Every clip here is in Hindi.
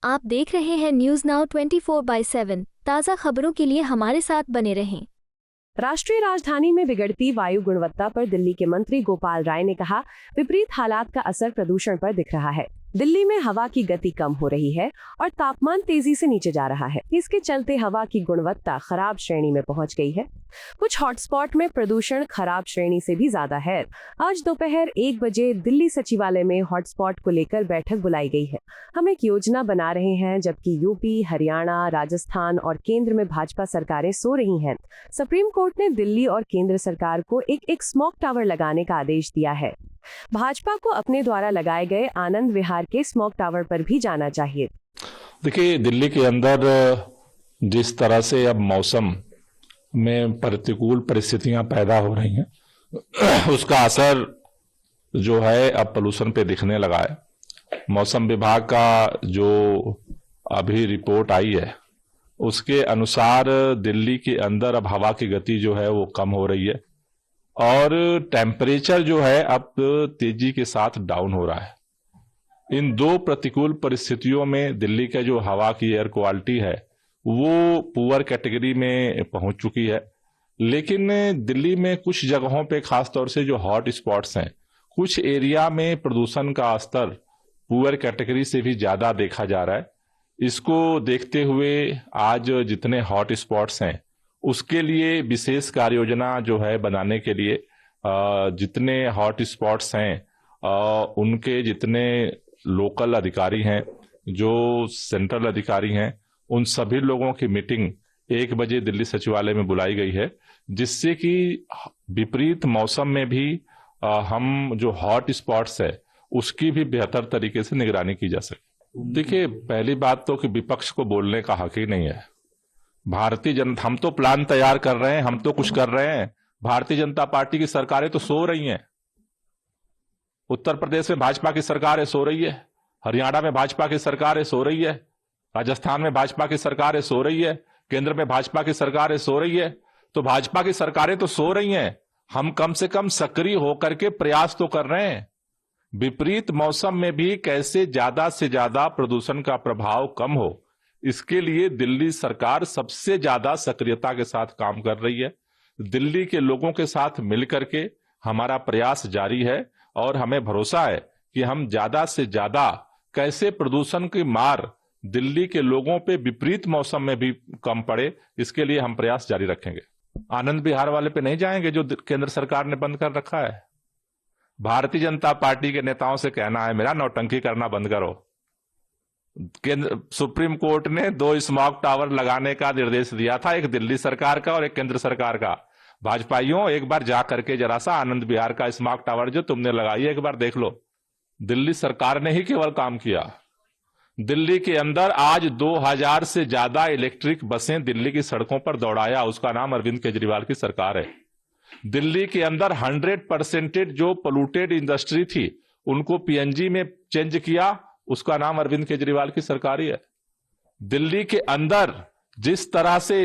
आप देख रहे हैं न्यूज नाउ 24/7। ताज़ा खबरों के लिए हमारे साथ बने रहें। राष्ट्रीय राजधानी में बिगड़ती वायु गुणवत्ता पर दिल्ली के मंत्री गोपाल राय ने कहा, विपरीत हालात का असर प्रदूषण पर दिख रहा है। दिल्ली में हवा की गति कम हो रही है और तापमान तेजी से नीचे जा रहा है। इसके चलते हवा की गुणवत्ता खराब श्रेणी में पहुंच गई है। कुछ हॉटस्पॉट में प्रदूषण खराब श्रेणी से भी ज्यादा है। आज दोपहर 1 बजे दिल्ली सचिवालय में हॉटस्पॉट को लेकर बैठक बुलाई गई है। हम एक योजना बना रहे हैं, जबकि यूपी, हरियाणा, राजस्थान और केंद्र में भाजपा सरकारें सो रही हैं। सुप्रीम कोर्ट ने दिल्ली और केंद्र सरकार को एक स्मॉग टावर लगाने का आदेश दिया है। भाजपा को अपने द्वारा लगाए गए आनंद विहार के स्मॉग टावर पर भी जाना चाहिए। देखिए, दिल्ली के अंदर जिस तरह से अब मौसम में प्रतिकूल परिस्थितियां पैदा हो रही हैं, उसका असर जो है अब पोल्यूशन पे दिखने लगा है। मौसम विभाग का जो अभी रिपोर्ट आई है, उसके अनुसार दिल्ली के अंदर अब हवा की गति जो है वो कम हो रही है और टेम्परेचर जो है अब तेजी के साथ डाउन हो रहा है। इन दो प्रतिकूल परिस्थितियों में दिल्ली का जो हवा की एयर क्वालिटी है वो पुअर कैटेगरी में पहुंच चुकी है। लेकिन दिल्ली में कुछ जगहों पे, खासतौर से जो हॉट स्पॉट्स हैं, कुछ एरिया में प्रदूषण का स्तर पुअर कैटेगरी से भी ज्यादा देखा जा रहा है। इसको देखते हुए आज जितने हॉट स्पॉट्स हैं उसके लिए विशेष कार्य योजना जो है बनाने के लिए जितने हॉट स्पॉट्स हैं उनके जितने लोकल अधिकारी हैं, जो सेंट्रल अधिकारी हैं, उन सभी लोगों की मीटिंग 1 बजे दिल्ली सचिवालय में बुलाई गई है, जिससे कि विपरीत मौसम में भी हम जो हॉट स्पॉट्स है उसकी भी बेहतर तरीके से निगरानी की जा सके। देखिए, पहली बात तो कि विपक्ष को बोलने का हक ही नहीं है। भारतीय जनता, हम तो प्लान तैयार कर रहे हैं, हम तो कुछ कर रहे हैं। भारतीय जनता पार्टी की सरकारें तो सो रही हैं। उत्तर प्रदेश में भाजपा की सरकार सो रही है, हरियाणा में भाजपा की सरकार सो रही है, राजस्थान में भाजपा की सरकार सो रही है, केंद्र में भाजपा की सरकार सो रही है। तो भाजपा की सरकारें तो सो रही हैं, हम कम से कम सक्रिय होकर के प्रयास तो कर रहे हैं। विपरीत मौसम में भी कैसे ज्यादा से ज्यादा प्रदूषण का प्रभाव कम हो, इसके लिए दिल्ली सरकार सबसे ज्यादा सक्रियता के साथ काम कर रही है। दिल्ली के लोगों के साथ मिलकर के हमारा प्रयास जारी है और हमें भरोसा है कि हम ज्यादा से ज्यादा कैसे प्रदूषण की मार दिल्ली के लोगों पे विपरीत मौसम में भी कम पड़े, इसके लिए हम प्रयास जारी रखेंगे। आनंद विहार वाले पे नहीं जाएंगे जो केंद्र सरकार ने बंद कर रखा है। भारतीय जनता पार्टी के नेताओं से कहना है मेरा, नौटंकी करना बंद करो। केंद्र सुप्रीम कोर्ट ने 2 स्मॉग टावर लगाने का निर्देश दिया था, एक दिल्ली सरकार का और एक केंद्र सरकार का। भाजपाइयों, एक बार जा करके जरा सा आनंद विहार का स्मॉग टावर जो तुमने लगाई है एक बार देख लो। दिल्ली सरकार ने ही केवल काम किया। दिल्ली के अंदर आज 2000 से ज्यादा इलेक्ट्रिक बसें दिल्ली की सड़कों पर दौड़ाया, उसका नाम अरविंद केजरीवाल की सरकार है। दिल्ली के अंदर 100% जो पोल्यूटेड इंडस्ट्री थी उनको पीएनजी में चेंज किया, उसका नाम अरविंद केजरीवाल की सरकार ही है। दिल्ली के अंदर जिस तरह से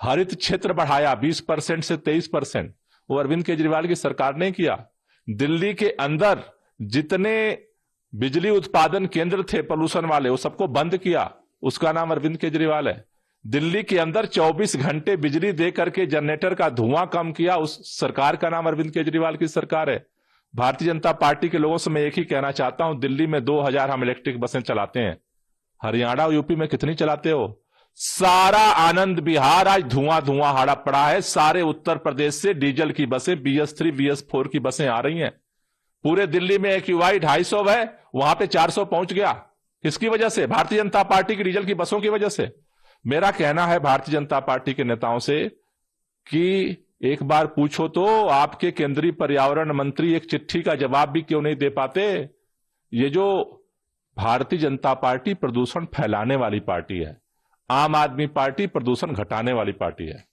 हरित क्षेत्र बढ़ाया 20% से 23%, वो अरविंद केजरीवाल की सरकार ने किया। दिल्ली के अंदर जितने बिजली उत्पादन केंद्र थे पोल्यूशन वाले, वो सबको बंद किया, उसका नाम अरविंद केजरीवाल है। दिल्ली के अंदर 24 घंटे बिजली दे करके जनरेटर का धुआं कम किया, उस सरकार का नाम अरविंद केजरीवाल की सरकार है। भारतीय जनता पार्टी के लोगों से मैं एक ही कहना चाहता हूं, दिल्ली में 2000 हम इलेक्ट्रिक बसें चलाते हैं, हरियाणा और यूपी में कितनी चलाते हो? सारा आनंद विहार आज धुआं हाड़ा पड़ा है। सारे उत्तर प्रदेश से डीजल की बसें, BS3 BS4 की बसें आ रही हैं। पूरे दिल्ली में AQI 250 है, वहां पे 400 पहुंच गया। किसकी वजह से? भारतीय जनता पार्टी की डीजल की बसों की वजह से। मेरा कहना है भारतीय जनता पार्टी के नेताओं से कि एक बार पूछो तो, आपके केंद्रीय पर्यावरण मंत्री एक चिट्ठी का जवाब भी क्यों नहीं दे पाते? ये जो भारतीय जनता पार्टी प्रदूषण फैलाने वाली पार्टी है, आम आदमी पार्टी प्रदूषण घटाने वाली पार्टी है।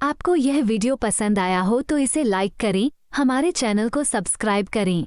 आपको यह वीडियो पसंद आया हो तो इसे लाइक करें, हमारे चैनल को सब्सक्राइब करें।